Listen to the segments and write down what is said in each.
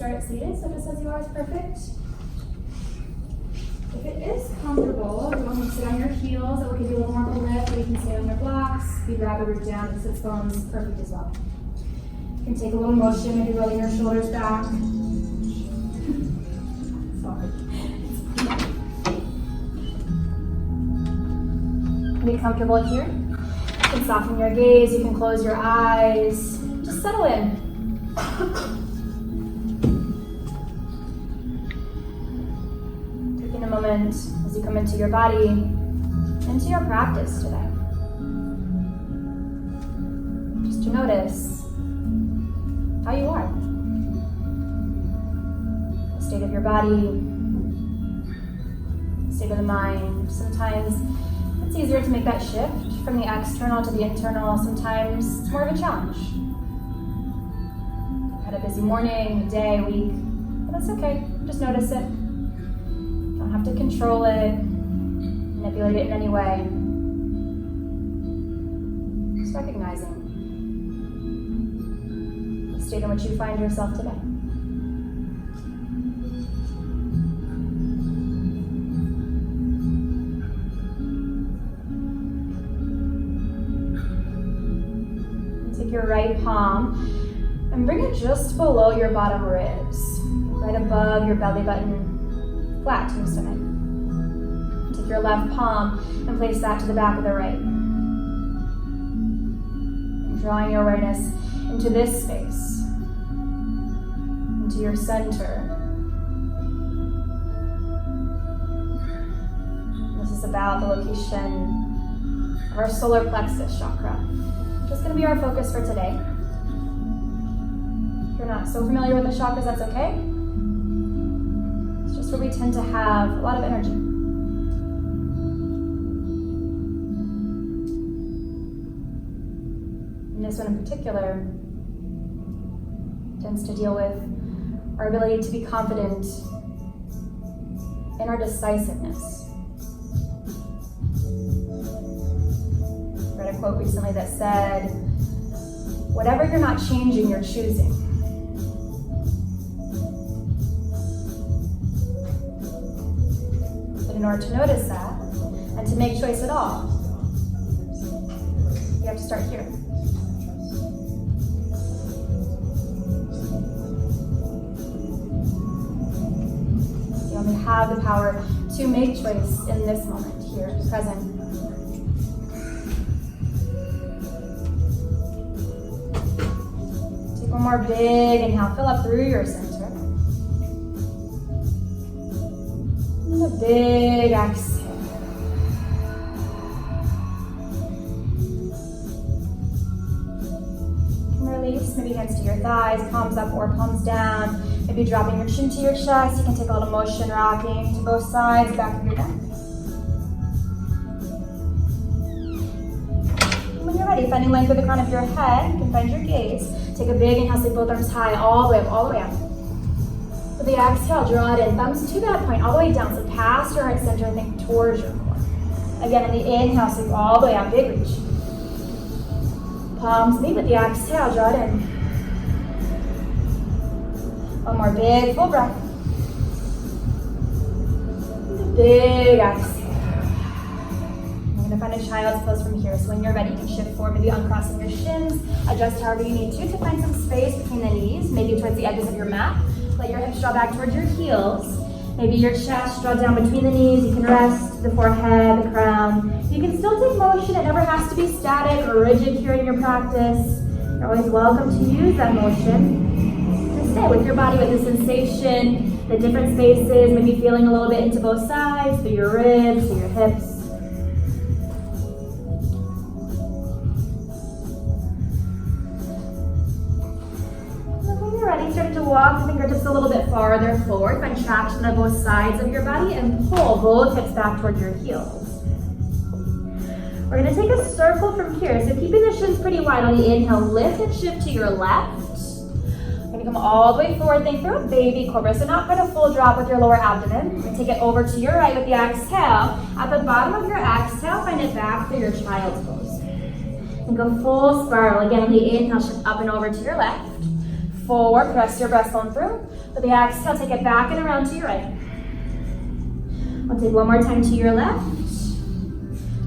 start seated, so just as you are is perfect. If it is comfortable, you want to sit on your heels, that will give you a little more of a lift, or you can stay on your blocks. If you'd rather root down to sits bones, perfect as well. You can take a little motion, maybe rolling your shoulders back. Sorry. Be comfortable here. You can soften your gaze, you can close your eyes. Just settle in. Taking a moment as you come into your body, into your practice today. Just to notice how you are. The state of your body, the state of the mind. Sometimes it's easier to make that shift from the external to the internal. Sometimes it's more of a challenge. You've had a busy morning, day, week, but that's okay. Just notice it. You don't have to control it, manipulate it in any way. Just recognizing the state in which you find yourself today. Your right palm and bring it just below your bottom ribs, right above your belly button, flat to your stomach. Take your left palm and place that to the back of the right. And drawing your awareness into this space, into your center. This is about the location of our solar plexus chakra. That's going to be our focus for today. If you're not so familiar with the chakras, that's okay. It's just where we tend to have a lot of energy. And this one in particular tends to deal with our ability to be confident in our decisiveness. A quote recently that said, whatever you're not changing, you're choosing. But in order to notice that and to make choice at all, you have to start here. You only have the power to make choice in this moment, here, present. One more big inhale, fill up through your center. And a big exhale. And release, maybe hands to your thighs, palms up or palms down. Maybe dropping your chin to your chest. You can take a little motion, rocking to both sides, back of your neck. And when you're ready, finding length with the crown of your head, you can find your gaze. Take a big inhale, sleep both arms high, all the way up. With the exhale, draw it in, thumbs to that point, all the way down. So past your heart center and think towards your core. Again, on the inhale, sleep all the way up, big reach. Palms meet with the exhale, draw it in. One more big, full breath. Big exhale. You're going to find a child's pose from here. So when you're ready, you can shift forward, maybe uncrossing your shins, adjust however you need to find some space between the knees, maybe towards the edges of your mat. Let your hips draw back towards your heels. Maybe your chest draw down between the knees. You can rest the forehead, the crown. You can still take motion. It never has to be static or rigid here in your practice. You're always welcome to use that motion. And stay with your body, with the sensation, the different spaces, maybe feeling a little bit into both sides, through your ribs, through your hips. Start to walk the fingertips a little bit farther forward. Find traction on both sides of your body and pull both hips back towards your heels. We're going to take a circle from here. So keeping the shins pretty wide on the inhale, lift and shift to your left. We're going to come all the way forward. Think through a baby cobra. So not quite a full drop with your lower abdomen. We're going to take it over to your right with the exhale. At the bottom of your exhale, find it back through your child's pose. And go full spiral. Again, on the inhale, shift up and over to your left. forward, press your breastbone through. With the exhale, take it back and around to your right. We'll take one more time to your left.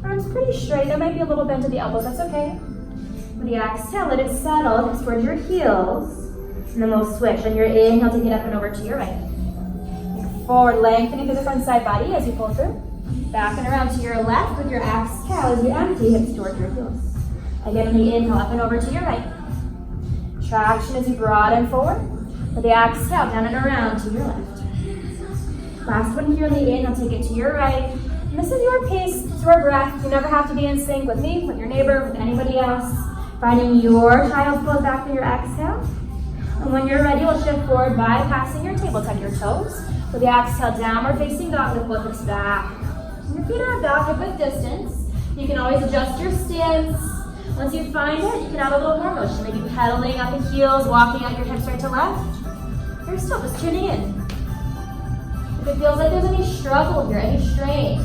Arms pretty straight. There might be a little bend to the elbows. That's okay. With the exhale, let it settle towards your heels. And then we'll switch. On your inhale, take it up and over to your right. Forward, lengthening through the front side body as you pull through. Back and around to your left with your exhale as you empty hips towards your heels. Again, on the inhale, up and over to your right. Traction as you broaden forward. With the exhale, down and around to your left. Last one here on the inhale, take it to your right. And this is your pace, it's your breath. You never have to be in sync with me, with your neighbor, with anybody else. Finding your child's pose back through your exhale. And when you're ready, we'll shift forward, bypassing your table, tuck your toes. With the exhale, downward facing dog with both hips back. Your feet are back a good distance. You can always adjust your stance. Once you find it, you can add a little more motion. Maybe pedaling at the heels, walking out your hips right to left. You're still just tuning in. If it feels like there's any struggle here, any strain,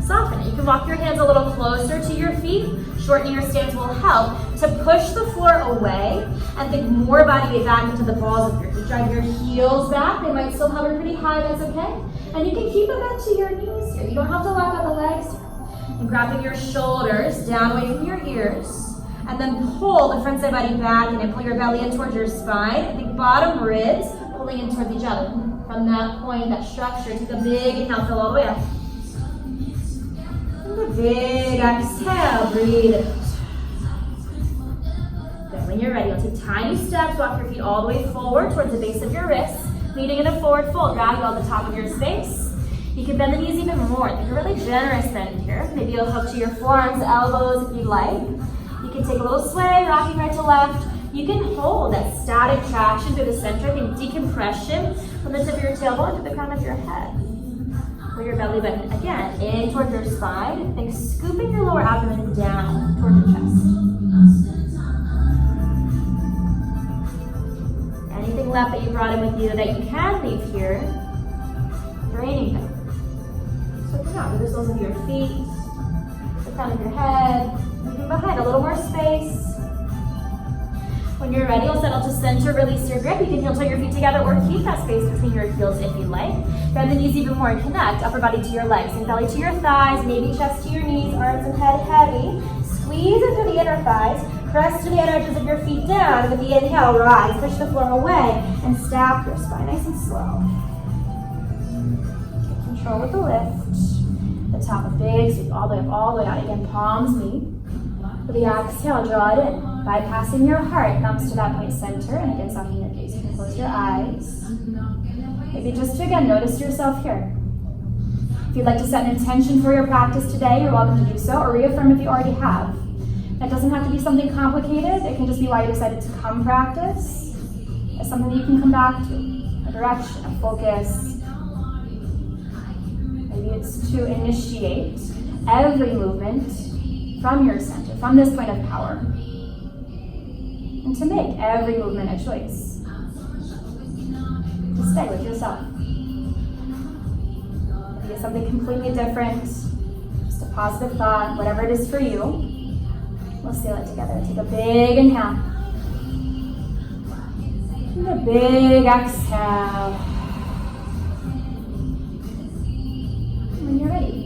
soften it. You can walk your hands a little closer to your feet. Shortening your stance will help to push the floor away and think more body weight back into the balls of your feet. Drive your heels back. They might still hover pretty high, that's okay. And you can keep it bent to your knees here. You don't have to lock out the legs here. And grabbing your shoulders down away from your ears. And then pull the front side body back and pull your belly in towards your spine. The bottom ribs pulling in towards each other. From that point, that structure, take a big inhale, fill all the way up. And a big exhale, breathe it out. Then when you're ready, you'll take tiny steps, walk your feet all the way forward towards the base of your wrists, meeting in a forward fold, ragdoll at the top of your space. You can bend the knees even more. Take a really generous bend here. Maybe you'll hook to your forearms, elbows if you'd like. You can take a little sway, rocking right to left. You can hold that static traction through the center, think decompression from the tip of your tailbone to the crown of your head. Pull your belly button again in towards your spine. Think scooping your lower abdomen down towards your chest. Anything left that you brought in with you that you can leave here, draining them. So come out with the soles of your feet, the crown of your head, moving behind, a little more space. When you're ready, you'll settle to center, release your grip. You can heel toe your feet together or keep that space between your heels if you like. Bend the knees even more and connect upper body to your legs and belly to your thighs, maybe chest to your knees, arms and head heavy. Squeeze into the inner thighs, press to the inner edges of your feet down. With the inhale, rise, push the floor away, and stack your spine nice and slow. Take control with the lift. The top of big, sweep all the way up, all the way out. Again, palms meet. With the exhale, draw it in. Bypassing your heart, thumbs to that point center, and again, softening your gaze. You can close your eyes. Maybe just to again, notice yourself here. If you'd like to set an intention for your practice today, you're welcome to do so, or reaffirm if you already have. That doesn't have to be something complicated. It can just be why you decided to come practice. It's something that you can come back to, a direction, a focus. Maybe it's to initiate every movement from your center, from this point of power. And to make every movement a choice. To stay with yourself. Maybe it's something completely different, just a positive thought, whatever it is for you. We'll seal it together. Take a big inhale. And a big exhale. When you're ready.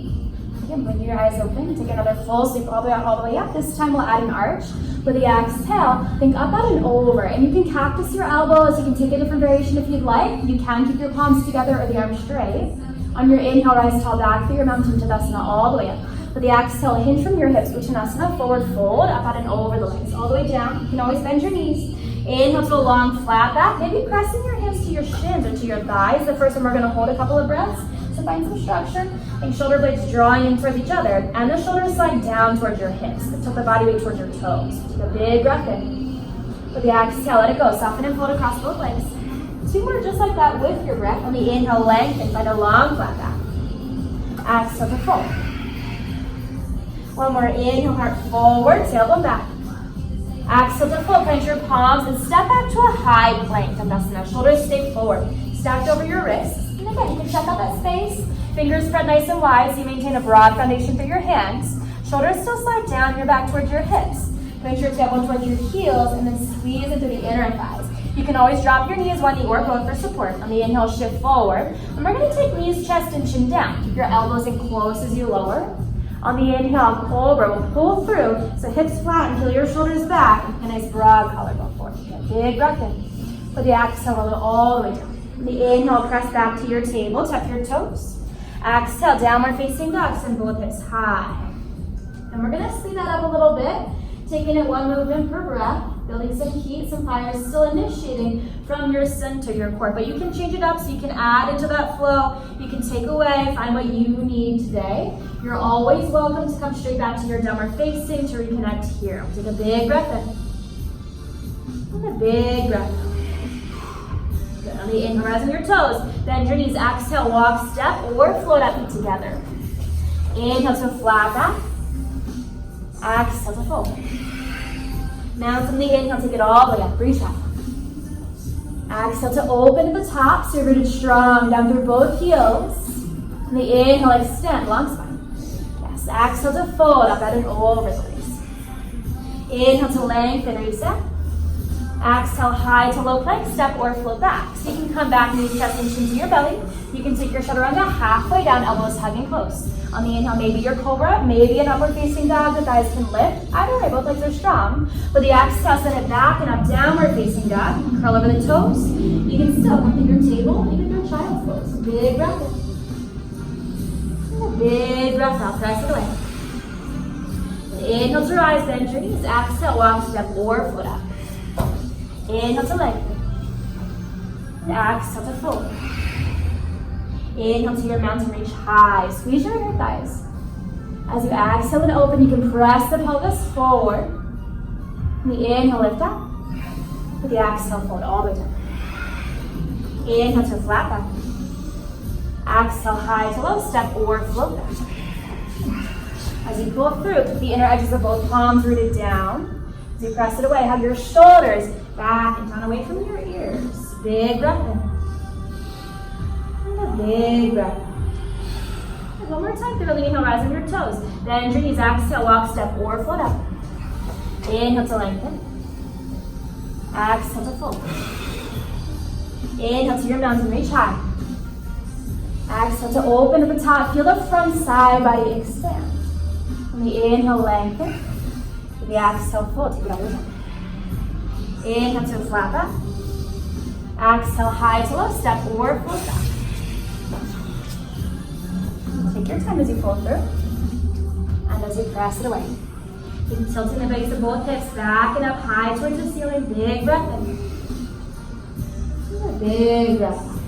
Again, blink your eyes open. Take another full sweep all the way up. This time we'll add an arch. With the exhale, think up, out, and over. And you can cactus your elbows. You can take a different variation if you'd like. You can keep your palms together or the arms straight. On your inhale, rise tall back through your mountain Tadasana all the way up. With the exhale, hinge from your hips, Uttanasana, forward fold, up, out, and over the legs, all the way down. You can always bend your knees. Inhale to a long flat back. Maybe pressing your hands to your shins or to your thighs. The first one, we're going to hold a couple of breaths. So find some structure. And shoulder blades drawing in towards each other. And the shoulders slide down towards your hips. Tilt the body weight towards your toes. Take a big breath in. With the exhale, let it go. Soften and fold across both legs. Two more just like that with your breath. On the inhale, lengthen. Find a long flat back. Exhale to fold. One more inhale, heart forward, tailbone back. Exhale to fold, plant your palms and step back to a high plank. Tadasana. Shoulders stay forward. Stacked over your wrists. And again, you can check out that space. Fingers spread nice and wide so you maintain a broad foundation through your hands. Shoulders still slide down, your back towards your hips. Plant your tailbone towards your heels and then squeeze into the inner thighs. You can always drop your knees, one knee or both for support. On the inhale, shift forward. And we're going to take knees, chest, and chin down. Keep your elbows in close as you lower. On the inhale, cobra. We'll pull through. So hips flat and peel your shoulders back. A nice broad collarbone forward. Big breath in. With the exhale, roll it all the way down. On the inhale, press back to your table. Tuck your toes. Exhale, downward facing dog. Send both hips high. And we're going to speed that up a little bit. Taking it one movement per breath. Building some heat, some fire, still initiating from your center, your core. But you can change it up so you can add into that flow. You can take away, find what you need today. You're always welcome to come straight back to your downward facing to reconnect here. Take a big breath in. And a big breath out. Good. On the inhale, rise on your toes. Bend your knees. Exhale, walk, step, or float up feet together. Inhale to flat back. Exhale to fold. Now from the inhale, take it all the way up. Reach up. Exhale to open at the top. So you're rooted strong down through both heels. On the inhale, extend, long spine. Yes, exhale to fold up at and over the waist. Inhale to lengthen, reset. Exhale, high to low plank, step or float back. So you can come back, knees, chest, and chin to your belly. You can take your chaturanga halfway down, elbows hugging close. On the inhale, maybe your cobra, maybe an upward facing dog. The thighs can lift. Either way, both legs are strong. With the exhale, send it back and up, downward facing dog. Curl over the toes. You can still come to your table, even your child's pose. Big breath in. And a big breath out. Press it away. Inhale to rise, bend your knees. Exhale, walk, step, or foot up. Inhale to lengthen. Exhale to fold. Inhale to your mountain, reach high. Squeeze your inner thighs. As you exhale and open, you can press the pelvis forward. On the inhale, lift up. With the exhale, fold all the way down. Inhale to flat back. Exhale, high to low, step or float back. As you pull through, keep the inner edges of both palms rooted down. As you press it away, hug your shoulders back and down away from your ears. Big breath in. Big breath. And one more time, through the inhale, rise on your toes. Bend your knees, exhale, walk, step, or float up. Inhale to lengthen. Exhale to fold. Inhale to your mountain, reach high. Exhale to open at the top. Feel the front side body expand. On the inhale, lengthen. With the exhale, fold. Take it all the way down. Inhale to flat back. Exhale, high to low, step, or float back. Take your time as you pull through and as you press it away. You can tilt in the base of both hips, back and up high towards the ceiling. Big breath in. Big breath out.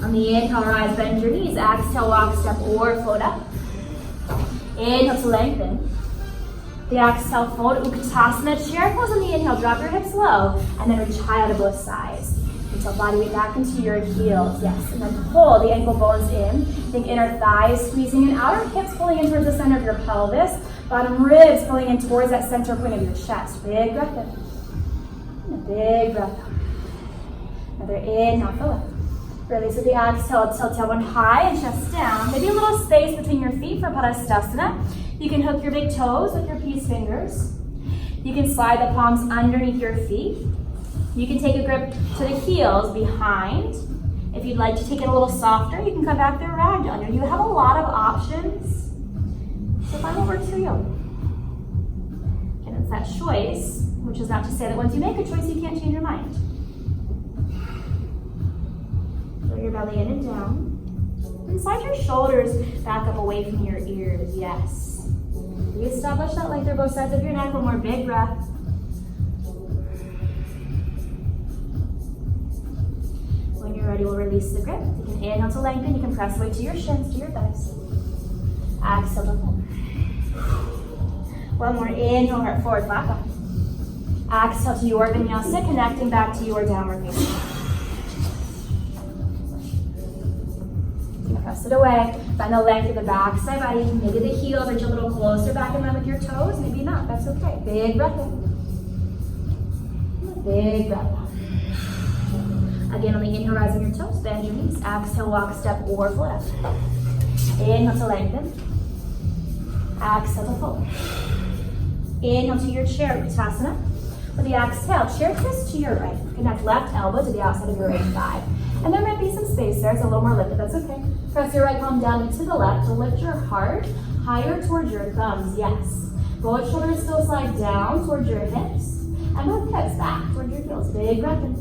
On the inhale, rise, bend your knees. Exhale, walk, step, or float up. Inhale to lengthen. The exhale, fold, Utkatasana, chair pose on the inhale. Drop your hips low and then reach high out of both sides. So body weight back into your heels, yes. And then pull the ankle bones in. Think inner thighs squeezing in, outer hips pulling in towards the center of your pelvis. Bottom ribs pulling in towards that center point of your chest. Big breath in. And a big breath out. Another inhale, fill up. Release with the exhale, tilt tailbone high and chest down. Maybe a little space between your feet for Padastasana. You can hook your big toes with your peace fingers. You can slide the palms underneath your feet. You can take a grip to the heels behind. If you'd like to take it a little softer, you can come back to ragdoll. You have a lot of options. So find what works for you. And it's that choice, which is not to say that once you make a choice, you can't change your mind. Throw your belly in and down. And slide your shoulders back up away from your ears, yes. Reestablish that length through both sides of your neck. One more big breath. When you're ready, we'll release the grip. You can inhale to lengthen. You can press away to your shins, to your thighs. Exhale to fold. One more inhale, heart forward, flat back. Exhale to your vinyasa, connecting back to your downward facing. Press it away. Find the length of the back side body. Maybe the heels reach a little closer back in line with your toes. Maybe not. That's okay. Big breath in. Big breath out. Again, on the inhale, rise on your toes. Bend your knees. Exhale, walk, step, or float up. Inhale to lengthen. Exhale to fold. Inhale to your chair, Utkatasana. For the exhale, chair twist to your right. Connect left elbow to the outside of your right thigh. And there might be some space there, it's a little more lifted, that's okay. Press your right palm down into the left to lift your heart higher towards your thumbs, yes. Both shoulders still slide down towards your hips. And both hips back towards your heels. Big breath in.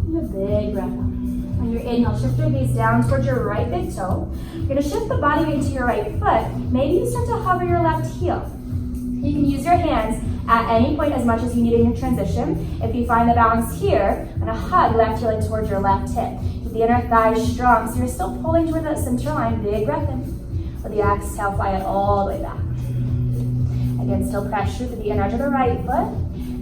And a big breath out. On your inhale, shift your gaze down towards your right big toe. You're gonna shift the body weight to your right foot. Maybe you start to hover your left heel. You can use your hands at any point as much as you need in your transition. If you find the balance here, I'm gonna hug left heel in towards your left hip. Keep the inner thigh strong, so you're still pulling toward that center line. Big breath in. With the exhale, fly it all the way back. Again, still pressure through the inner edge of the right foot,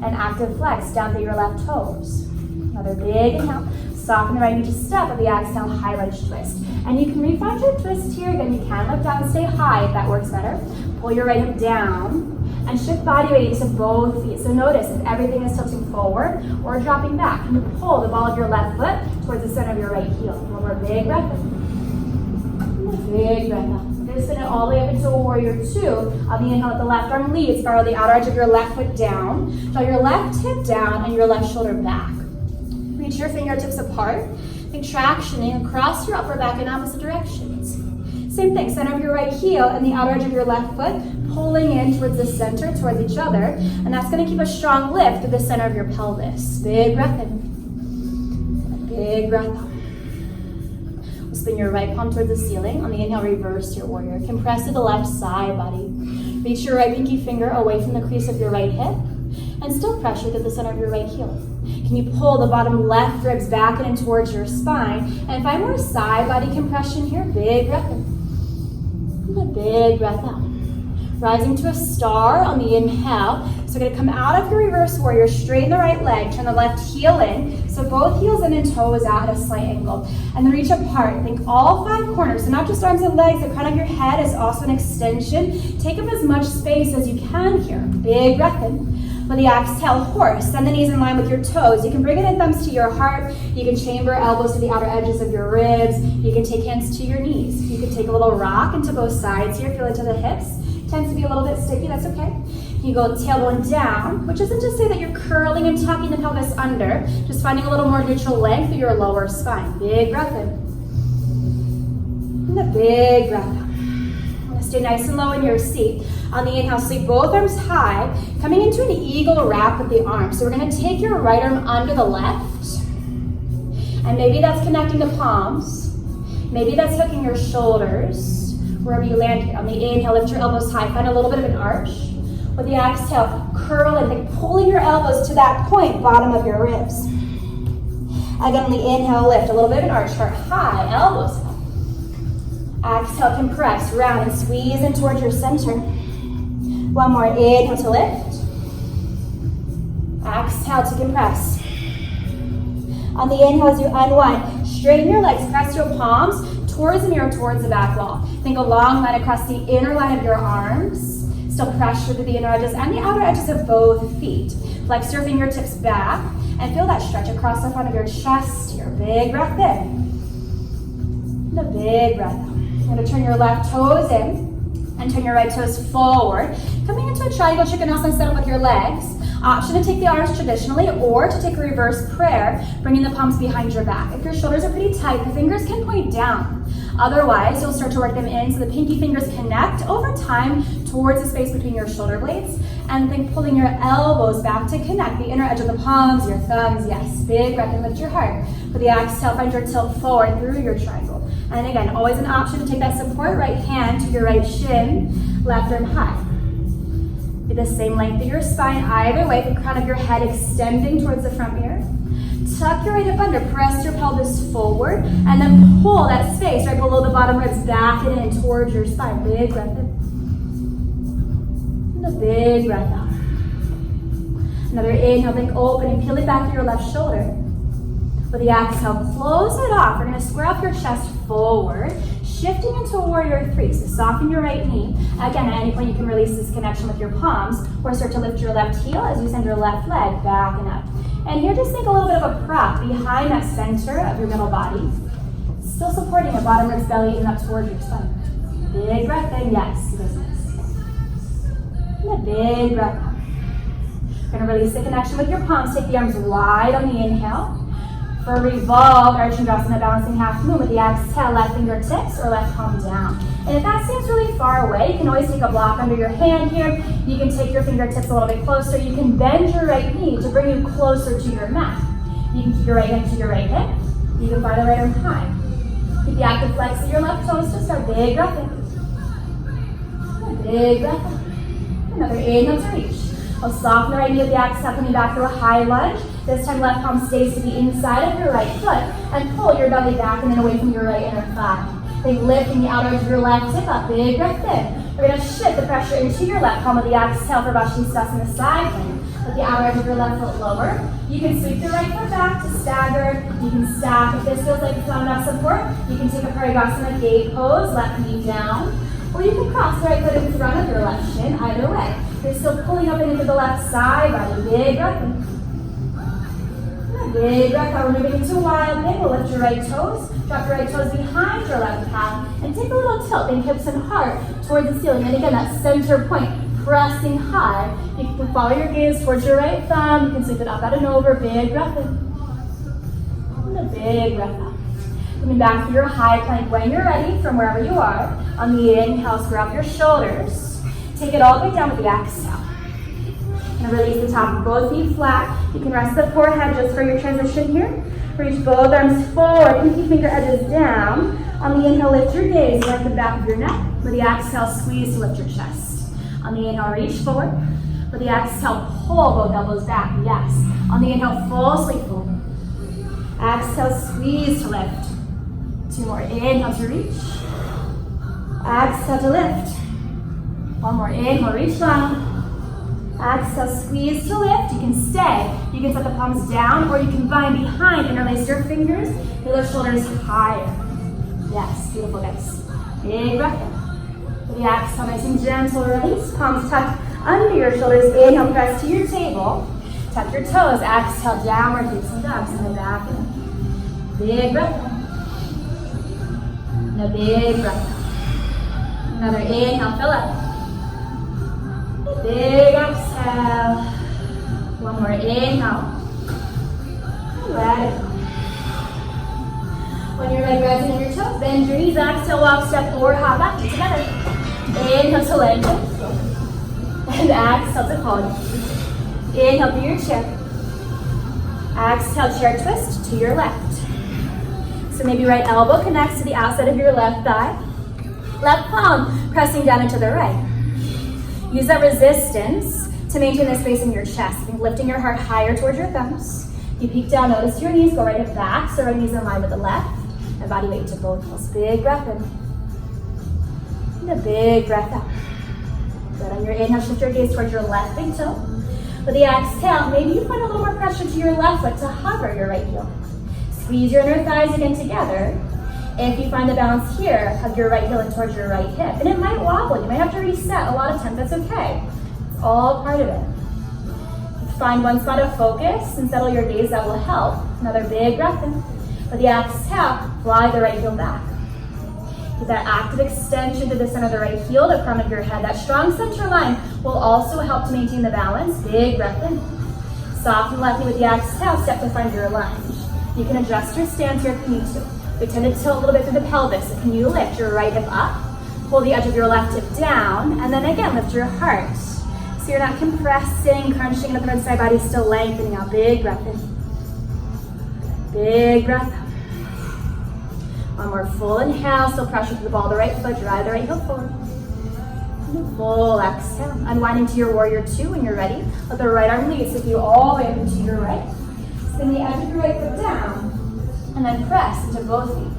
and active flex down through your left toes. Another big inhale. Soften the right knee to step with the exhale, high lunge twist. And you can refine your twist here. Again, you can lift out and stay high if that works better. Pull your right hip down and shift body weight into both feet. So notice if everything is tilting forward or dropping back. You pull the ball of your left foot towards the center of your right heel. One more big breath in. And a big breath out. We're going to spin it all the way up into a warrior two. On the inhale, let the left arm lead. Spiral the outer edge of your left foot down. Draw your left hip down and your left shoulder back. Reach your fingertips apart. Think tractioning across your upper back in opposite directions. Same thing, center of your right heel and the outer edge of your left foot, pulling in towards the center, towards each other. And that's going to keep a strong lift through the center of your pelvis. Big breath in. Big breath out. We'll spin your right palm towards the ceiling. On the inhale, reverse your warrior. Compress to the left side body. Reach your right pinky finger away from the crease of your right hip. And still pressure through the center of your right heel. Can you pull the bottom left ribs back and in towards your spine? And find more side body compression here. Big breath in. And a big breath out. Rising to a star on the inhale. So we're going to come out of your reverse warrior, straighten the right leg, turn the left heel in. So both heels in and toes out at a slight angle. And then reach apart. Think all five corners. So not just arms and legs, the crown of your head is also an extension. Take up as much space as you can here. Big breath in. With the exhale, horse. Send the knees in line with your toes. You can bring it in thumbs to your heart. You can chamber elbows to the outer edges of your ribs. You can take hands to your knees. You can take a little rock into both sides here. Feel it to the hips. Tends to be a little bit sticky, that's okay. You go tailbone down, which isn't to say that you're curling and tucking the pelvis under, just finding a little more neutral length through your lower spine. Big breath in. And a big breath out. Stay nice and low in your seat. On the inhale, sweep both arms high, coming into an eagle wrap with the arms. So we're going to take your right arm under the left, and maybe that's connecting the palms. Maybe that's hooking your shoulders, wherever you land here. On the inhale, lift your elbows high, find a little bit of an arch. With the exhale, curl and think, pulling your elbows to that point, bottom of your ribs. Again, on the inhale, lift, a little bit of an arch, heart high, elbows up. Exhale, compress, round and squeeze in towards your center. One more, inhale to lift. Exhale to compress. On the inhale, as you unwind, straighten your legs, press your palms towards the mirror, towards the back wall. Think a long line across the inner line of your arms. Still pressure through the inner edges and the outer edges of both feet. Flex your fingertips back and feel that stretch across the front of your chest here. Big breath in. And a big breath out. You're going to turn your left toes in and turn your right toes forward. Coming into a triangle trikonasana setup with your legs. Option to take the arms traditionally or to take a reverse prayer, bringing the palms behind your back. If your shoulders are pretty tight, the fingers can point down. Otherwise, you'll start to work them in so the pinky fingers connect over time towards the space between your shoulder blades. And then pulling your elbows back to connect the inner edge of the palms, your thumbs. Yes, big breath and lift your heart. For the exhale, find your tilt forward through your triangle. And again, always an option to take that support, right hand to your right shin, left arm high. Be the same length of your spine, either way, the crown of your head extending towards the front mirror. Tuck your right hip under, press your pelvis forward, and then pull that space right below the bottom ribs back and in towards your spine. Big breath in. And a big breath out. Another inhale, think open and peel it back to your left shoulder. With the exhale, close it off. We're going to square off your chest forward, shifting into warrior three. So soften your right knee. Again, at any point you can release this connection with your palms or start to lift your left heel as you send your left leg back and up. And here, just think a little bit of a prop behind that center of your middle body. Still supporting your bottom ribs, belly, and up towards your stomach. Big breath in, yes, business. And a big breath out. We're You're gonna release the connection with your palms. Take the arms wide on the inhale. For revolve, Archandrasana, balancing half moon with the exhale, left fingertips or left palm down. And if that seems really far away, you can always take a block under your hand here. You can take your fingertips a little bit closer. You can bend your right knee to bring you closer to your mat. You can keep your right hand to your right hip. You can find the right arm high. Keep the active flex of your left toes. Just a big breath in. A big breath in. Another inhale to reach. I'll soften the right knee with the exhale, coming back to a high lunge. This time left palm stays to the inside of your right foot and pull your belly back and then away from your right inner thigh. Then lifting the outer edge of your left hip up, big breath in. We're going to shift the pressure into your left palm with the exhale for Vashisthasana side plank. Let the outer edge of your left foot lower. You can sweep the right foot back to stagger. You can stack. If this feels like it's not enough support, you can take a Parigasana gate pose, left knee down. Or you can cross the right foot in front of your left shin, either way. You're still pulling up and into the left side body, big breath in. Big breath out. We're moving into wild thing. We'll lift your right toes. Drop your right toes behind your left calf. And take a little tilt in hips and heart towards the ceiling. And again, that center point, pressing high. You can follow your gaze towards your right thumb. You can sweep it up, out and over. Big breath in. And a big breath out. Coming back to your high plank when you're ready from wherever you are. On the inhale, square up your shoulders. Take it all the way down with the exhale. And release the top of both feet flat. You can rest the forehead just for your transition here. Reach both arms forward, pinky finger edges down. On the inhale, lift your gaze, lift the back of your neck. With the exhale, squeeze to lift your chest. On the inhale, reach forward. With the exhale, pull both elbows back, yes. On the inhale, full sleep forward. Exhale, squeeze to lift. 2 more, inhale to reach. Exhale to lift. 1 more, inhale, reach down. Exhale, squeeze to lift. You can stay. You can set the palms down or you can bind behind, interlace your fingers, feel the shoulders higher. Yes, beautiful guys. Big breath in. With the exhale, nice and gentle release. Palms tucked under your shoulders. Inhale, press to your table. Tuck your toes. Exhale, downward facing dog. Send it back in. Big breath in. And a big breath in. Another inhale, fill up. Big exhale. 1 more inhale. Let it go. When you're ready, rising on your toes, bend your knees. Exhale, walk, step, or hop back together. Inhale to lengthen. And exhale to call. Inhale through your chair. Exhale, chair twist to your left. So maybe right elbow connects to the outside of your left thigh. Left palm pressing down into the right. Use that resistance to maintain the space in your chest. Lifting your heart higher towards your thumbs. You peek down, notice your knees, go right hip back, so right knees in line with the left, and body weight to both heels. Big breath in. And a big breath out. Good. On your inhale, shift your gaze towards your left big toe. With the exhale, maybe you find a little more pressure to your left foot to hover your right heel. Squeeze your inner thighs again together. If you find the balance here, hug your right heel in towards your right hip. And it might wobble, you might have to reset a lot of times, that's okay. It's all part of it. Find one spot of focus and settle your gaze, that will help. Another big breath in. With the exhale, fly the right heel back. Get that active extension to the center of the right heel, the crown of your head. That strong center line will also help to maintain the balance. Big breath in. Soften left knee with the exhale, step to find your lunge. You can adjust your stance here if you need to. We tend to tilt a little bit through the pelvis. So can you lift your right hip up, pull the edge of your left hip down, and then again, lift your heart. So you're not compressing, crunching in the front side body, still lengthening out. Big breath in. Big breath out. One more full inhale, still pressure through the ball of the right foot, drive the right heel forward. And a full exhale. Unwind into your warrior 2 when you're ready. Let the right arm lead, so you all the way up into your right. Spin the edge of your right foot down. And then press into both feet.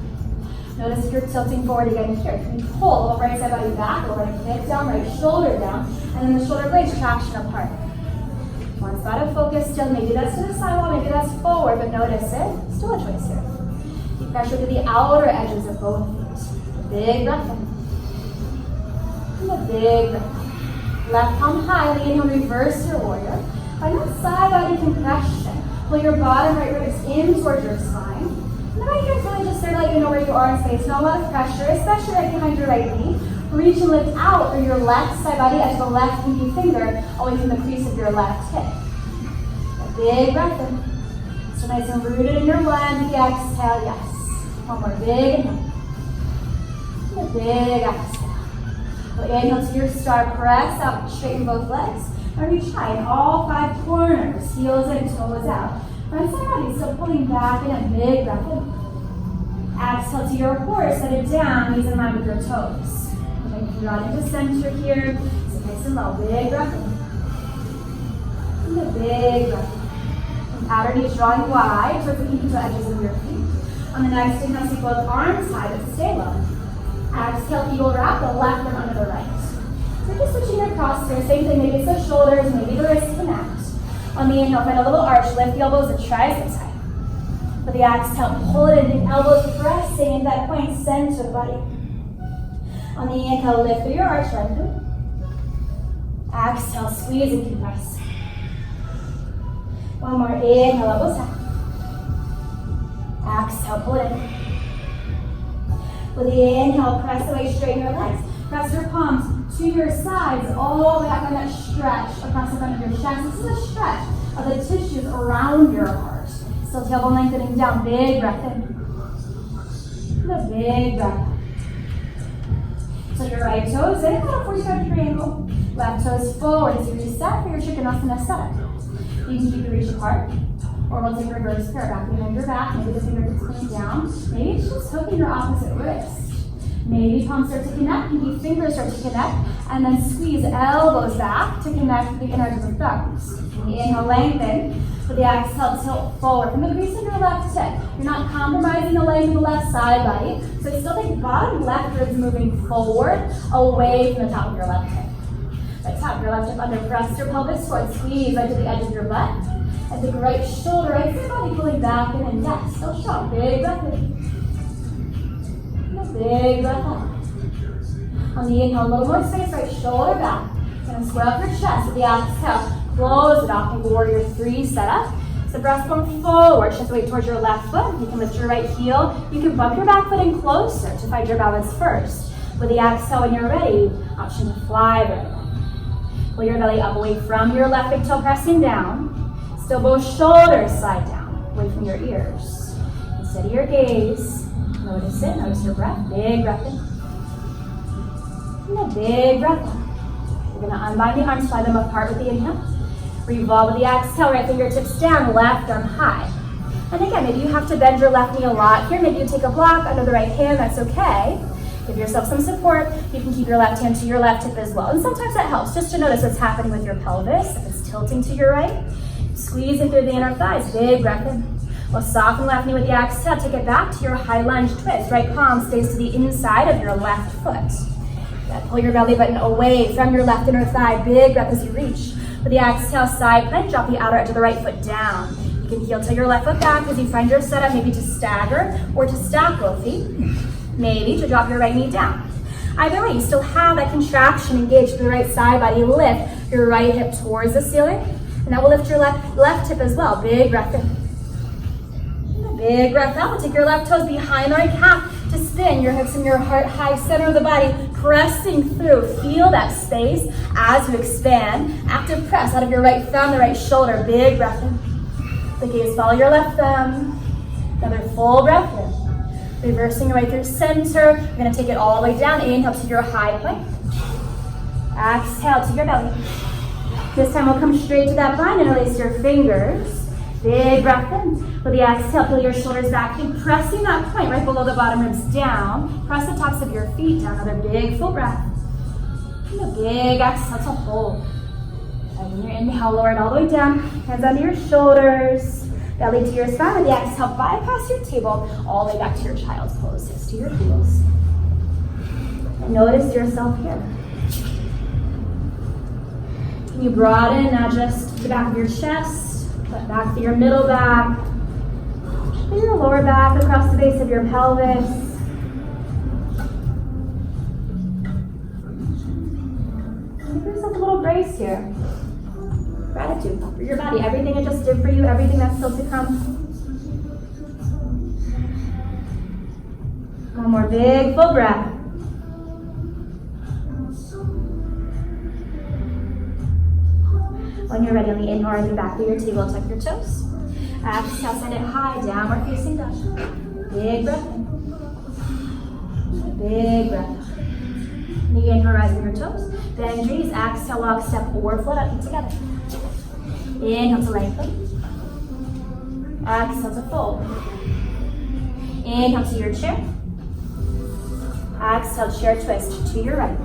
Notice if you're tilting forward again here. Can you pull the right side body back, right hip down, right shoulder down, and then the shoulder blades traction apart. One spot of focus still. Maybe that's to the sidewall, maybe that's forward, but notice it. Still a choice here. Keep pressure to the outer edges of both feet. Big breath in. And a big breath. Left palm high, inhale, reverse your warrior. Find that side body compression. Pull your bottom right ribs in towards your spine. And then right here, it's really just there to let you know where you are in space. Not a lot of pressure, especially right behind your right knee. Reach and lift out through your left side body, edge of the left pinky finger, away from the crease of your left hip. Big breath in. So nice and rooted in your blend. With the exhale, yes. One more big inhale. And a big exhale. We'll inhale to your start. Press up, straighten both legs. And reach high in all 5 corners. Heels in, toes out. Front side body still pulling back in a big breath in. Exhale to your horse. Set it down. Knees in line with your toes. Okay, draw into center here. So nice and low. Big breath in. And a big breath in. Outer knees drawing wide towards the pinky toe edges of your feet. On the next inhale, see both arms high, but stay low. Exhale, eagle wrap, the left arm under the right. So just switching across here, same thing, maybe it's the shoulders, maybe the wrists connect. On the inhale, find a little arch, lift the elbows and triceps high. With the exhale, pull it in, the elbows pressing into that point center of the body. On the inhale, lift through your arch, lengthen. Exhale, squeeze and compress. One more, inhale, elbows high. Exhale, pull it in. With the inhale, press away, straighten your legs. Press your palms to your sides, all the way up on that stretch across the front of your chest. This is a stretch of the tissues around your heart. Still tailbone lengthening down, big breath in. And a big breath out. So your right toes in, about a 45-degree angle. Left toes forward as you reset for your Trikonasana setup. You can keep the reach apart. Or we'll take reverse prayer, back behind your back, maybe the fingertips point down. Maybe it's just hooking your opposite wrist. Maybe palms start to connect, maybe fingers start to connect, and then squeeze elbows back to connect the inner edges of thumbs. Inhale, lengthen. With the exhale, tilt forward from the crease of your left hip. You're not compromising the length of the left side body, so still think bottom left ribs moving forward, away from the top of your left hip. Right top of your left hip under, press your pelvis forward, squeeze right to the edge of your butt. And the right shoulder, right side body pulling back in, and yes, still strong. Big breath in. And a big breath out. On the inhale, a little more space, right shoulder back. Gonna square up your chest with the exhale. Close it off, maybe warrior 3 setup. So breastbone forward, shift weight towards your left foot. You can lift your right heel. You can bump your back foot in closer to find your balance first. With the exhale, when you're ready, option to fly right. Pull your belly up away from your left big toe, pressing down. Still both shoulders slide down, away from your ears. And steady your gaze. Notice it, notice your breath. Big breath in. And a big breath out. You're gonna unbind the arms, slide them apart with the inhale. Revolve with the exhale, right fingertips down, left arm high. And again, maybe you have to bend your left knee a lot here. Maybe you take a block under the right hand, that's okay. Give yourself some support. You can keep your left hand to your left hip as well. And sometimes that helps, just to notice what's happening with your pelvis. If it's tilting to your right, squeeze it through the inner thighs, big breath in. We'll soften left knee with the exhale, take it back to your high lunge twist. Right palm stays to the inside of your left foot. Pull your belly button away from your left inner thigh, big breath as you reach. With the exhale, side plank, drop the outer edge of the right foot down. You can heel to your left foot back as you find your setup, maybe to stagger or to stack both feet. Maybe to drop your right knee down. Either way, you still have that contraction engaged through the right side body. Lift your right hip towards the ceiling. And that will lift your left hip as well. Big breath in. And a big breath out. We'll take your left toes behind the right calf to spin your hips in your heart, high center of the body, pressing through. Feel that space as you expand. Active press out of your right thumb, the right shoulder. Big breath in. The gaze, follow your left thumb. Another full breath in. Reversing right through center. You're gonna take it all the way down. Inhale to your high plank. Exhale to your belly. This time we'll come straight to that bind and release your fingers. Big breath in. With the exhale, pull your shoulders back. Keep pressing that point right below the bottom ribs down. Press the tops of your feet down. Another big full breath. And a big exhale to hold. And when you inhale, lower it all the way down. Hands under your shoulders. Belly to your spine. With the exhale, bypass your table all the way back to your child's pose. Hips to your heels. And notice yourself here. Can you broaden, not just the back of your chest, but back to your middle back, to your lower back, across the base of your pelvis. Give yourself a little grace here. Gratitude for your body, everything it just did for you, everything that's still to come. One more big full breath. When you're ready, on the inhale, right back through your table, tuck your toes. Exhale, send it high, downward facing dog. Big breath in. Big breath out. And you inhale, rise on your toes. Bend your knees, exhale, walk, step, or float up, feet together. Inhale to lengthen. Exhale to fold. Inhale to your chair. Exhale, chair twist to your right.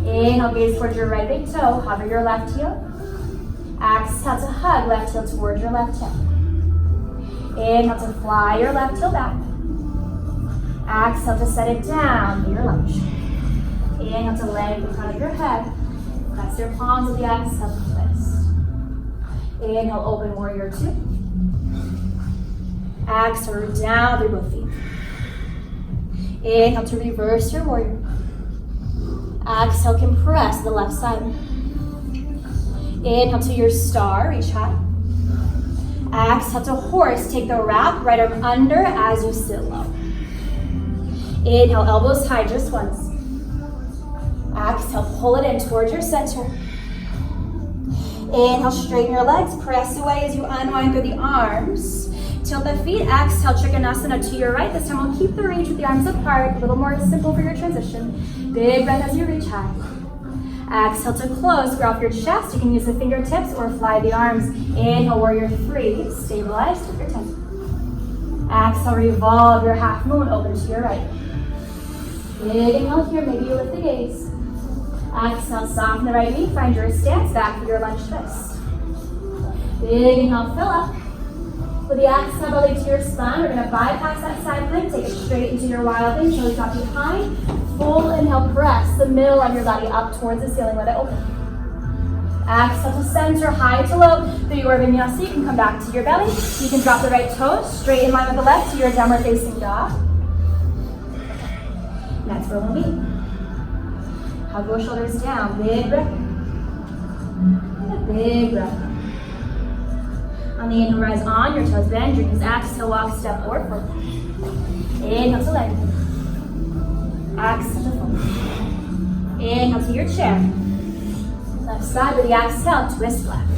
Inhale, gaze towards your right big toe. Hover your left heel. Exhale to hug left heel towards your left hip. Inhale to fly your left heel back. Exhale to set it down to your lunge. Inhale to lengthen the front of your head. Press your palms with the exhale to twist. Inhale, open warrior two. Exhale, root down through both feet. Inhale to reverse your warrior. Exhale, compress the left side. Inhale to your star, reach high. Exhale to horse, take the wrap, right arm under as you sit low. Inhale, elbows high just once. Exhale, pull it in towards your center. Inhale, straighten your legs, press away as you unwind through the arms. Tilt the feet, exhale, Trikonasana to your right. This time we'll keep the reach with the arms apart, a little more simple for your transition. Big breath as you reach high. Exhale to close, grow off your chest. You can use the fingertips or fly the arms. Inhale, warrior three, stabilize, take your time. Exhale, revolve your half moon, open to your right. Big inhale here, maybe you lift the gaze. Exhale, soften the right knee, find your stance, back for your lunge twist. Big inhale, fill up. With the exhale, belly to your spine, we're going to bypass that side plank, take it straight into your wild thing, toes drop behind. Full inhale, press the middle of your body up towards the ceiling, let it open. Exhale to center, high to low. Through your vinyasa, you can come back to your belly. You can drop the right toes straight in line with the left to your downward facing dog. Next, we're going to be. Hug your shoulders down, big breath. Big breath. On the inhale, rise on your toes, bend your knees. Exhale, walk, step, or fold. Inhale to lengthen. Exhale to fold. Inhale to your chair. Left side with the exhale, twist left.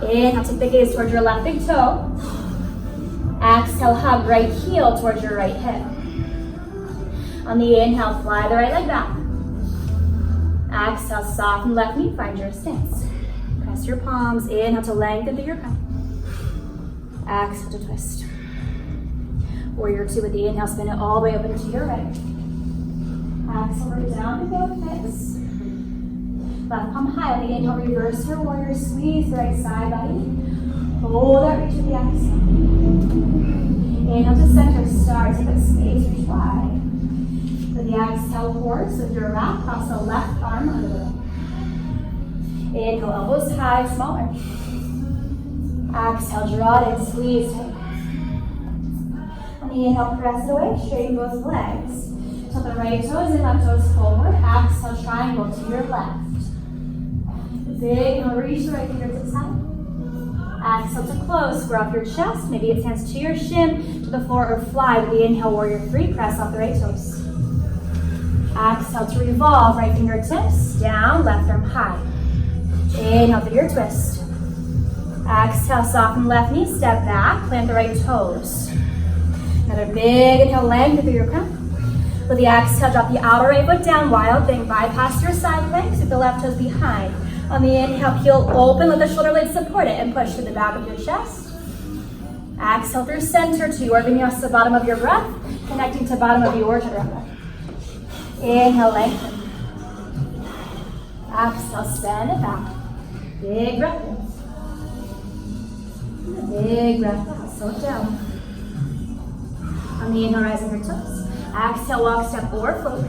Inhale, take the gaze towards your left big toe. Exhale, hug right heel towards your right hip. On the inhale, fly the right leg back. Exhale, soften left knee, find your stance. Press your palms, inhale to lengthen through your crown. Exhale to twist. Warrior two with the inhale, spin it all the way open to your right. Exhale, root down to both hips. Left palm high, on the inhale, reverse your warrior, squeeze the right side body. Hold that reach with the exhale. Inhale to center, start, take up space, reach wide. With the exhale, horse with your wrap, cross the left arm under the leg. Inhale, elbows high, smaller. Exhale, draw it in, squeeze tight. On the inhale, press it away, straighten both legs. Tilt the right toes and left toes forward. Exhale, triangle to your left. Big inhale, reach the right fingertips high. Exhale to close, square off your chest. Maybe it's hands to your shin, to the floor, or fly with the inhale, warrior three, press off the right toes. Exhale to revolve, right fingertips down, left arm high. Inhale through your twist. Exhale, soften left knee, step back, plant the right toes. Another big inhale, lengthen through your crown. With the exhale, drop the outer right foot down, wild thing, bypass your side planks with the left toes behind. On the inhale, heel open, let the shoulder blades support it, and push to the back of your chest. Exhale through center to your vinyasa, bottom of your breath, connecting to bottom of your chaturanga. Inhale, lengthen. Exhale, send it back. Big breath in. Big breath out. Slow it down. On the inhale, rise on your toes. Exhale, walk, step, or float.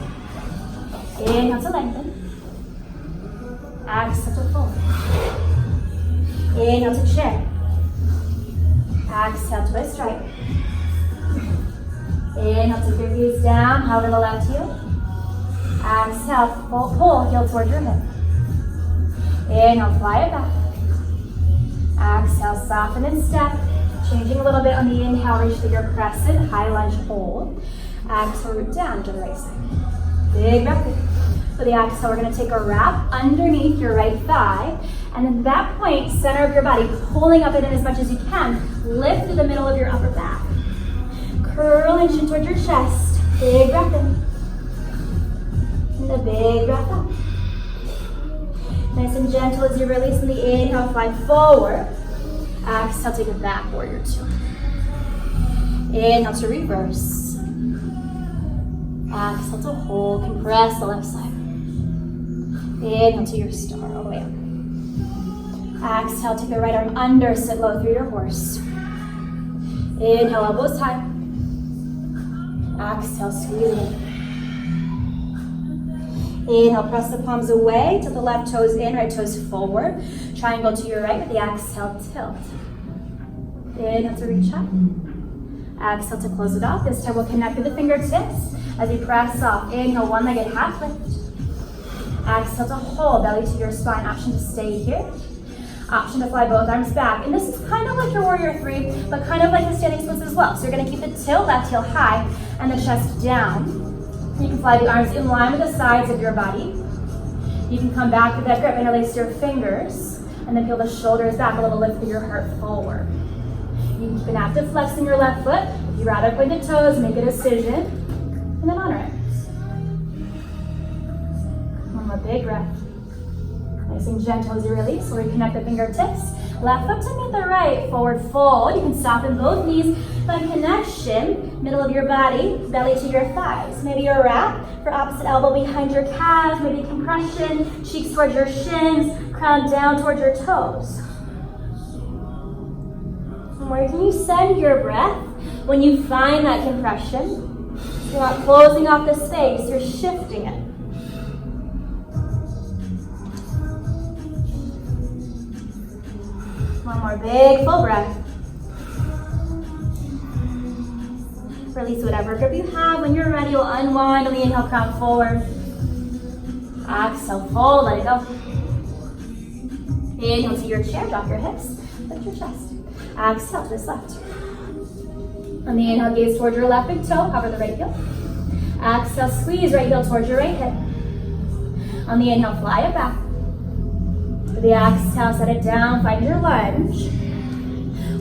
Inhale to lengthen. Exhale to fold. Inhale to chair. Exhale, twist right. Inhale, take your gaze down, hover the left heel. Exhale, pull heel towards your hip. Inhale, fly it back. Exhale, soften and step. Changing a little bit on the inhale, reach to your crescent, high lunge hold. Exhale, root down to the right side. Big breath in. For the exhale, we're gonna take a wrap underneath your right thigh. And at that point, center of your body, pulling up and in as much as you can. Lift to the middle of your upper back. Curl and chin towards your chest. Big breath in. And a big breath out. Nice and gentle as you release in the inhale, fly forward. Exhale, take it back, warrior two. Inhale to reverse. Exhale to hold, compress the left side. Inhale to your star, all the way up. Exhale, take the right arm under, sit low through your horse. Inhale, elbows high. Exhale, squeeze it in. Inhale, press the palms away, tilt the left toes in, right toes forward. Triangle to your right with the exhale, tilt. Inhale to reach up. Exhale to close it off. This time we'll connect with the fingertips as we press off. Inhale, one-legged half lift. Exhale to hold, belly to your spine. Option to stay here. Option to fly both arms back. And this is kind of like your warrior three, but kind of like the standing splits as well. So you're gonna keep the tilt, left heel high, and the chest down. You can fly the arms in line with the sides of your body. You can come back to that grip, interlace your fingers, and then peel the shoulders back, a little lift through your heart forward. You can keep an active flex in your left foot. If you'd rather point the toes, make a decision, and then honor it. One more big breath. Nice and gentle as you release. So reconnect the fingertips. Left foot to meet the right, forward fold. You can soften both knees. Find connection, middle of your body, belly to your thighs. Maybe a wrap for opposite elbow behind your calves, maybe compression, cheeks towards your shins, crown down towards your toes. And where can you send your breath when you find that compression? You're not closing off the space, you're shifting it. One more big full breath. Release whatever grip you have. When you're ready, you'll unwind on the inhale, crown forward. Exhale, fold, let it go. Inhale to your chair, drop your hips, lift your chest. Exhale, twist left. On the inhale, gaze towards your left big toe, cover the right heel. Exhale, squeeze right heel towards your right hip. On the inhale, fly it back. For the exhale, set it down, find your lunge.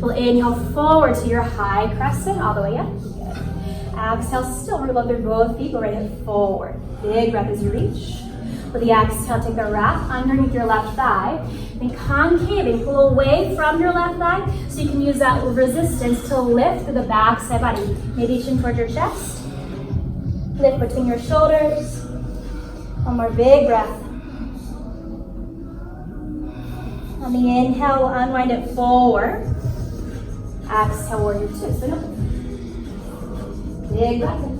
We'll inhale forward to your high crescent, all the way up. Exhale, still reload through both feet, go right hip forward. Big breath as you reach. With the exhale, take a wrap underneath your left thigh. Then concaving, pull away from your left thigh so you can use that resistance to lift through the back side body. Maybe chin towards your chest. Lift between your shoulders. One more big breath. On the inhale, we'll unwind it forward. Exhale, warrior two. Spin up. Big breath in.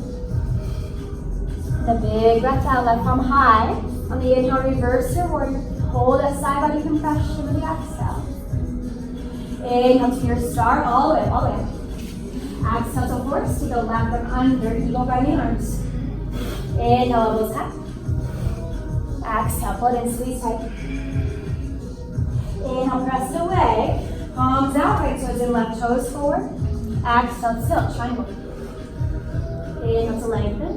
The big breath out, left palm high. On the inhale, reverse your warrior. Hold that side body compression with the exhale. Inhale to your star, all the way, all the way. Exhale to horse, take the left arm under, eagle by the arms. Inhale, elbows up. Exhale, pull it in, squeeze tight. Inhale, press it away. Palms out, right toes in, left toes forward. Exhale, tilt, triangle. Inhale to lengthen.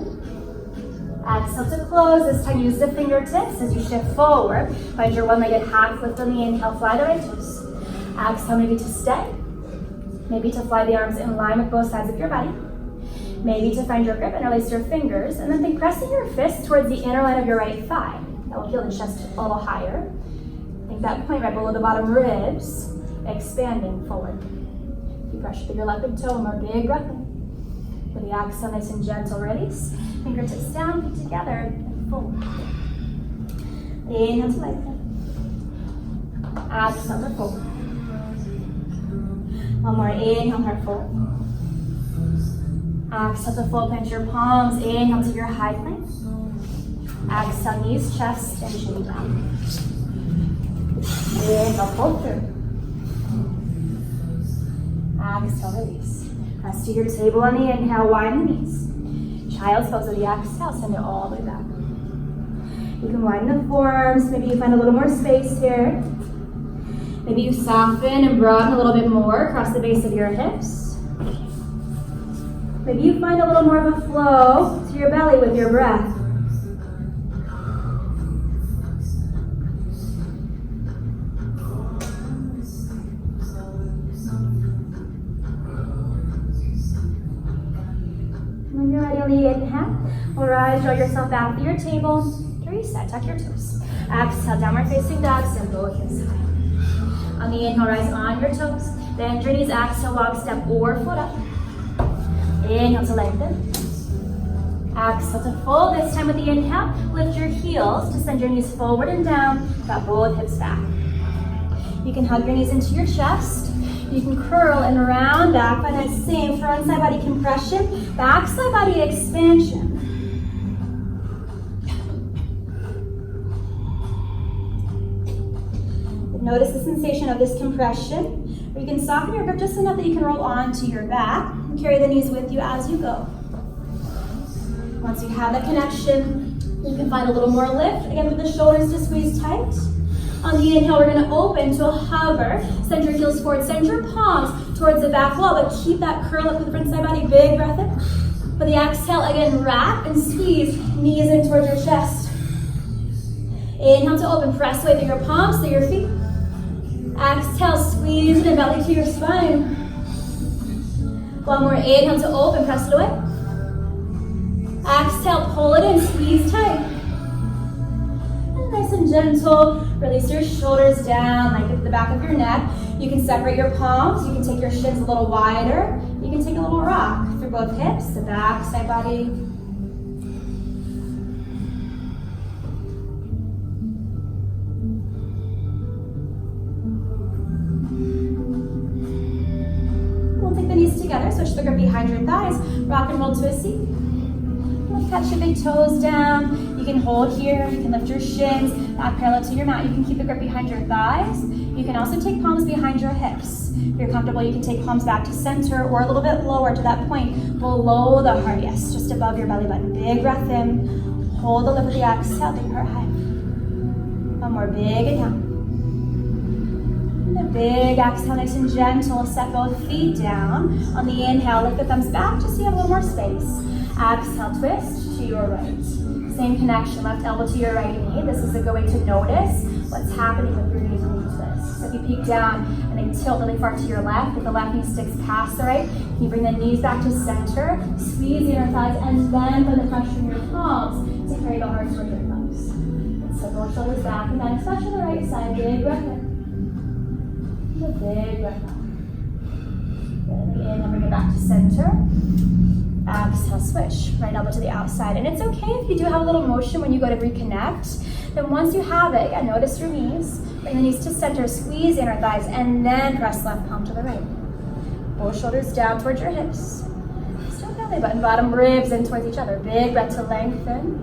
Exhale to close. This time use the fingertips as you shift forward. Find your one-legged half lift on the inhale, fly the right toes. Exhale, maybe to stay. Maybe to fly the arms in line with both sides of your body. Maybe to find your grip, interlace your fingers, and then think pressing your fists towards the inner line of your right thigh. That will feel the chest a little higher. Think that point right below the bottom ribs, expanding forward. Keep pressure through your left big toe, one more big breath in. With the exhale, nice and gentle release. Fingertips down, feet together, and forward. Inhale to lengthen. Exhale to forward. One more, inhale, heart forward. Exhale to full pinch your palms. Inhale to your high plank. Exhale, knees, chest, and chin down. Inhale, fold through. Exhale, release. Press to your table on the inhale, widen the knees. Child's pose on the exhale, send it all the way back. You can widen the forearms. Maybe you find a little more space here. Maybe you soften and broaden a little bit more across the base of your hips. Maybe you find a little more of a flow to your belly with your breath. finally inhale. We'll rise, draw yourself back to your table. To reset, tuck your toes. Exhale, downward facing dog, send both hips high. On the inhale, rise on your toes. Bend your knees, exhale, walk, step or foot up. Inhale to lengthen. Exhale to fold. This time with the inhale, lift your heels to send your knees forward and down. Got both hips back. You can hug your knees into your chest. You can curl and round back by that same front side body compression, back side body expansion. Notice the sensation of this compression. Or you can soften your grip just enough that you can roll onto your back and carry the knees with you as you go. Once you have that connection, you can find a little more lift. Again, with the shoulders to squeeze tight. On the inhale, we're going to open to a hover. Send your heels forward. Send your palms towards the back wall, but keep that curl up with the front side body. Big breath in. For the exhale, again, wrap and squeeze knees in towards your chest. Inhale to open. Press away through your palms, through your feet. Exhale, squeeze it in belly to your spine. One more. Inhale to open. Press it away. Exhale, pull it in. Squeeze tight. Nice and gentle, release your shoulders down, like at the back of your neck. You can separate your palms, you can take your shins a little wider, you can take a little rock through both hips, the back, side body. We'll take the knees together, switch the grip behind your thighs, rock and roll to a seat. Touch your big toes down. You can hold here. You can lift your shins back parallel to your mat. You can keep the grip behind your thighs. You can also take palms behind your hips. If you're comfortable, you can take palms back to center or a little bit lower to that point below the heart. Yes, just above your belly button. Big breath in. Hold the lip with the exhale. Big heart high. One more big inhale. And a big exhale, nice and gentle. Set both feet down. On the inhale, lift the thumbs back just so you have a little more space. Exhale, twist to your right. Same connection, left elbow to your right knee. This is a good way to notice what's happening with your knees when you twist. So if you peek down and then tilt really far to your left, if the left knee sticks past the right, you bring the knees back to center, squeeze the inner thighs, and then put the pressure in your palms to carry the heart towards your thumbs. And so both shoulders back, and then especially the right side, big breath in. And a big breath out. Then inhale, bring it back to center. Exhale, switch, right elbow to the outside. And it's okay if you do have a little motion when you go to reconnect. Then once you have it, again, notice your knees. Bring the knees to center, squeeze the inner thighs, and then press left palm to the right. Both shoulders down towards your hips. Still belly button, bottom ribs in towards each other. Big breath to lengthen.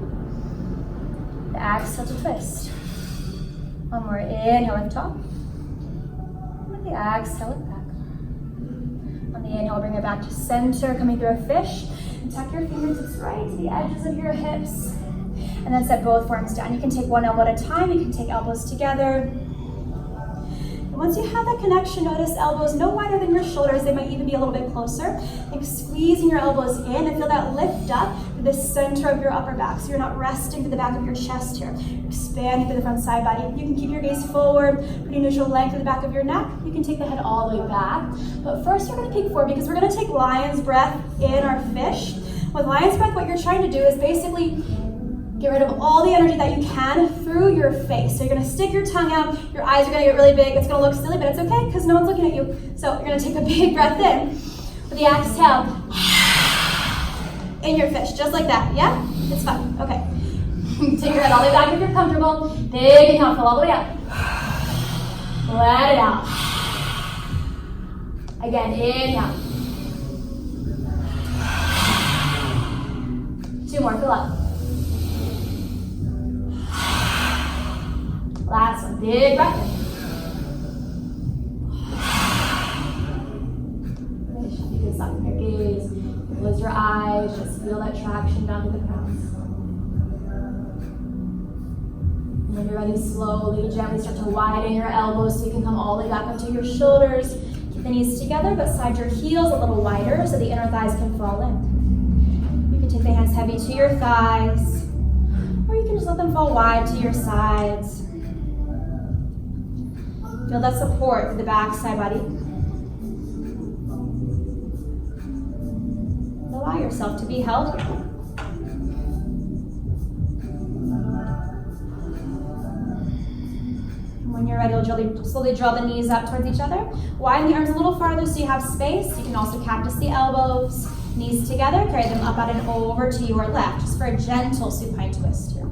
The exhale to twist. One more inhale, lift top. With the exhale, lift back. On the inhale, bring it back to center, coming through a fish. And tuck your fingertips right to the edges of your hips. And then set both forearms down. You can take one elbow at a time. You can take elbows together. And once you have that connection, notice elbows no wider than your shoulders. They might even be a little bit closer. Think squeezing your elbows in and feel that lift up to the center of your upper back. So you're not resting to the back of your chest here. You're expanding to the front side body. You can keep your gaze forward, pretty neutral length to the back of your neck. You can take the head all the way back. But first you're going to peek forward because we're going to take lion's breath in our fish. With lion's breath, what you're trying to do is basically get rid of all the energy that you can through your face. So you're gonna stick your tongue out, your eyes are gonna get really big. It's gonna look silly, but it's okay because no one's looking at you. So you're gonna take a big breath in. With the exhale, in your fish, just like that, yeah? It's fine, okay. Take your head all the way back if you're comfortable. Big inhale, fill all the way up. Let it out. Again, inhale. 2 more, fill up. Last one, big breath in. You can soften your gaze, close your eyes, just feel that traction down to the crowns. And when you're ready, slowly, gently start to widen your elbows so you can come all the way back onto your shoulders. Keep the knees together, but slide your heels a little wider so the inner thighs can fall in. You can take the hands heavy to your thighs, or you can just let them fall wide to your sides. Feel that support for the back side body. Allow yourself to be held here. you're ready, you'll slowly draw the knees up towards each other. Widen the arms a little farther so you have space. You can also cactus the elbows, knees together, carry them up, out, and over to your left, just for a gentle supine twist here.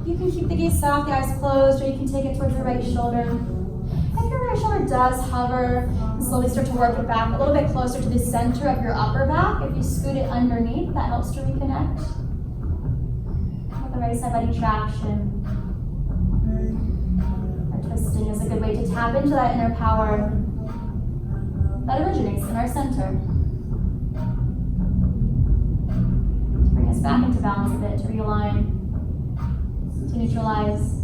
You can keep the gaze soft, the eyes closed, or you can take it towards your right shoulder. If your right shoulder does hover, and slowly start to work it back a little bit closer to the center of your upper back. If you scoot it underneath, that helps to reconnect. With the right side body traction. Our twisting is a good way to tap into that inner power that originates in our center. To bring us back into balance a bit, to realign, to neutralize.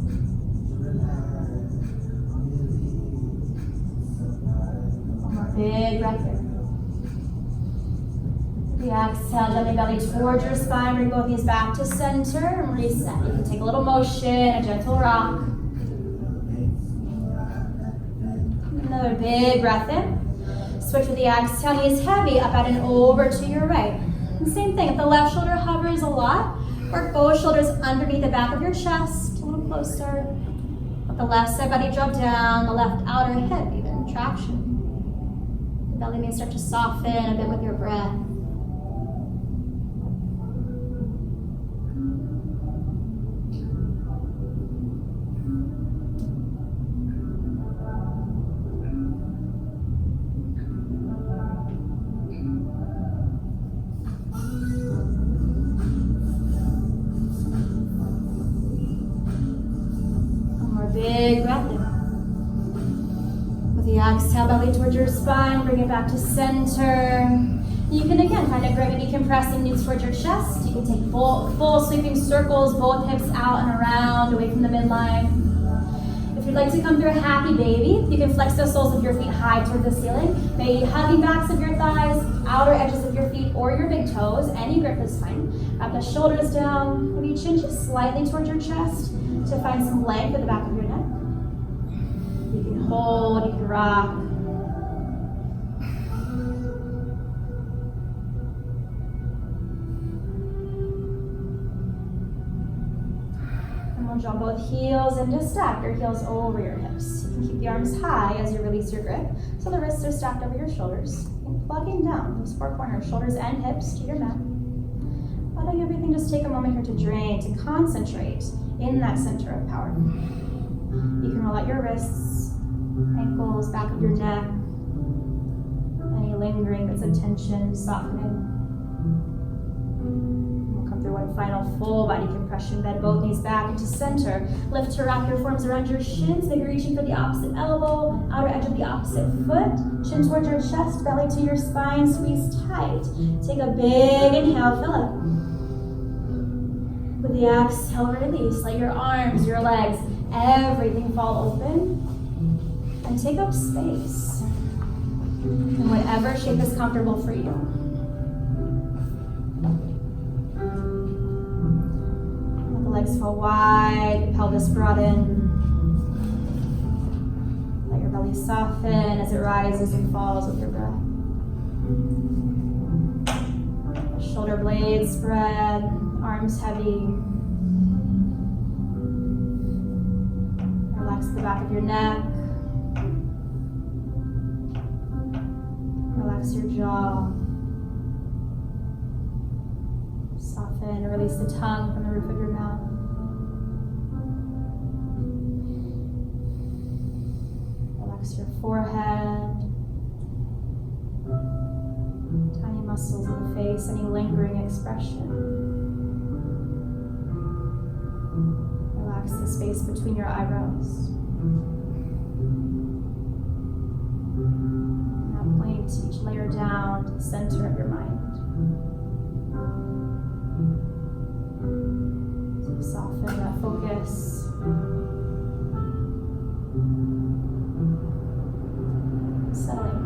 Big breath here. The exhale, gently belly towards your spine. Bring both knees back to center and reset. You can take a little motion, a gentle rock. Another big breath in. Switch with the exhale, knees heavy, up, out, and over to your right. And same thing, if the left shoulder hovers a lot, work both shoulders underneath the back of your chest, a little closer. Let the left side body drop down, the left outer hip, even traction. Belly may start to soften a bit with your breath. One more big breath in. The exhale, belly towards your spine, bring it back to center. You can again kind of maybe compress the knees towards your chest. You can take full sweeping circles, both hips out and around, away from the midline. If you'd like to come through a happy baby, you can flex the soles of your feet high towards the ceiling. Maybe hugging backs of your thighs, outer edges of your feet, or your big toes. Any grip is fine. Wrap the shoulders down, maybe chin just slightly towards your chest to find some length at the back of your neck. You can hold, you can rock. And we'll draw both heels into stack, your heels over your hips. You can keep the arms high as you release your grip, so the wrists are stacked over your shoulders. And plugging down those four corners, shoulders and hips to your mat. Letting everything just take a moment here to drain, to concentrate in that center of power. You can roll out your wrists, ankles, back of your neck. Any lingering bits of tension, softening. We'll come through one final full body compression. Bend both knees back into center. Lift to wrap your forearms around your shins. Maybe reaching for the opposite elbow, outer edge of the opposite foot. Chin towards your chest, belly to your spine. Squeeze tight. Take a big inhale, fill it. With the exhale, release. Let your arms, your legs, everything fall open. And take up space in whatever shape is comfortable for you. Let the legs fall wide, the pelvis broaden. Let your belly soften as it rises and falls with your breath. Shoulder blades spread, arms heavy. Relax the back of your neck. Relax your jaw. Soften and release the tongue from the roof of your mouth. Relax your forehead. Tiny muscles of the face, any lingering expression. Relax the space between your eyebrows. Each layer down to the center of your mind. So soften that focus. Settling.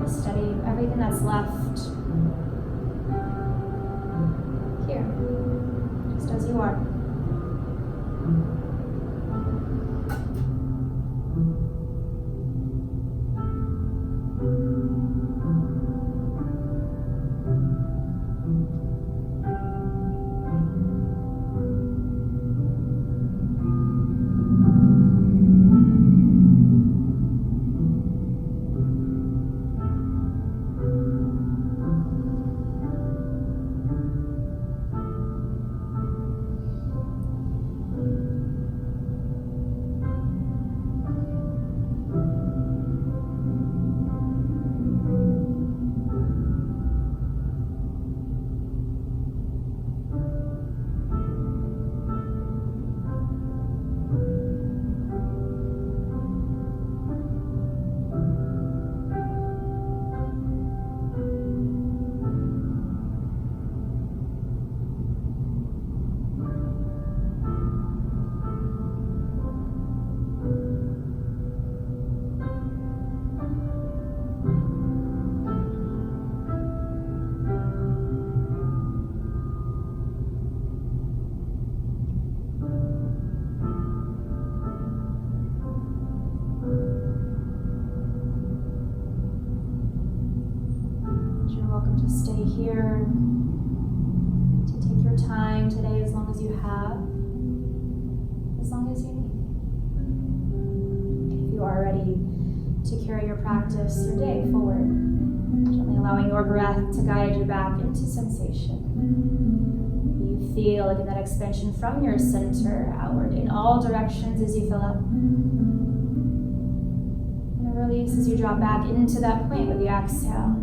Steady everything that's left here, just as you are. welcome to stay here, to take your time today as long as you have, as long as you need. If you are ready to carry your practice, your day forward, gently allowing your breath to guide you back into sensation. You feel like that expansion from your center outward in all directions as you fill up. And a release as you drop back into that point with the exhale.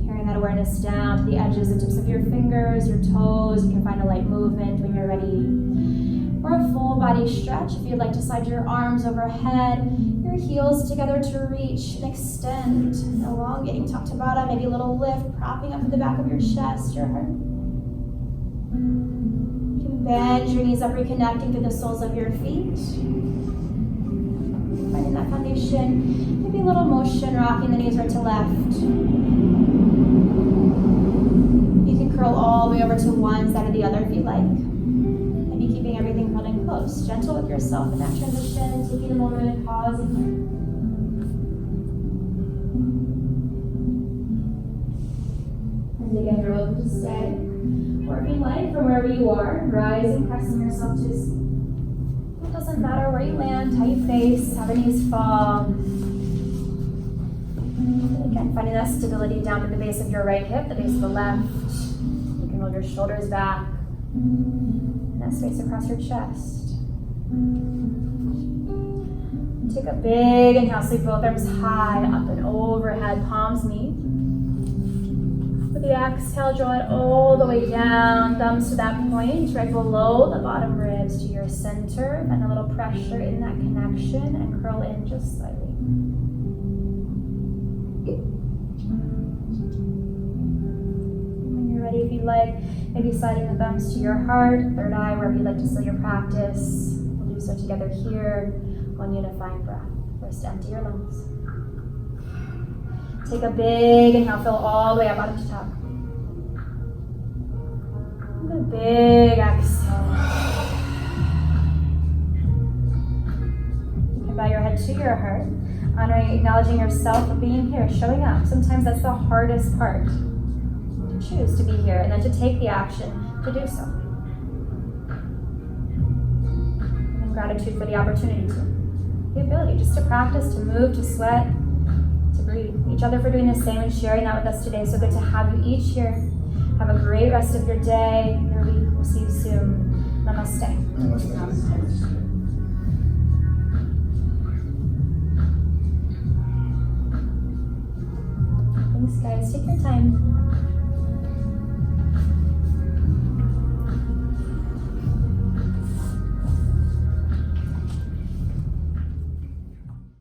Carrying that awareness down to the edges, the tips of your fingers, your toes. You can find a light movement when you're ready. Or a full body stretch if you'd like to slide your arms overhead, your heels together to reach and extend, elongating top to bottom, maybe a little lift, propping up at the back of your chest, your heart. You can bend your knees up, reconnecting to the soles of your feet. Finding that foundation, maybe a little motion, rocking the knees right to left. You can curl all the way over to one side or the other if you like. Keeping everything curled in close. Gentle with yourself in that transition, taking a moment and pausing here. And again, you're welcome to stay. Or if you like, from wherever you are, rising, pressing yourself to, it doesn't matter where you land, how you face, how the knees fall. And again, finding that stability down to the base of your right hip, the base of the left. You can roll your shoulders back. That space across your chest. Take a big inhale, sweep both arms high, up and overhead, palms meet. With the exhale, draw it all the way down, thumbs to that point, right below the bottom ribs to your center, and a little pressure in that connection, and curl in just slightly. When you're ready, if you'd like, maybe sliding the thumbs to your heart, third eye, wherever you'd like to seal your practice. We'll do so together here, one unifying breath. First, empty your lungs. Take a big inhale, fill all the way up, bottom to top. And a big exhale. You can bow your head to your heart, honoring, acknowledging yourself for being here, showing up. Sometimes that's the hardest part. Choose to be here and then to take the action to do so. And gratitude for the opportunity to, the ability just to practice, to move, to sweat, to breathe. Each other for doing the same and sharing that with us today. So good to have you each here. Have a great rest of your day, your week. We'll see you soon. Namaste. Thanks, guys. Take your time.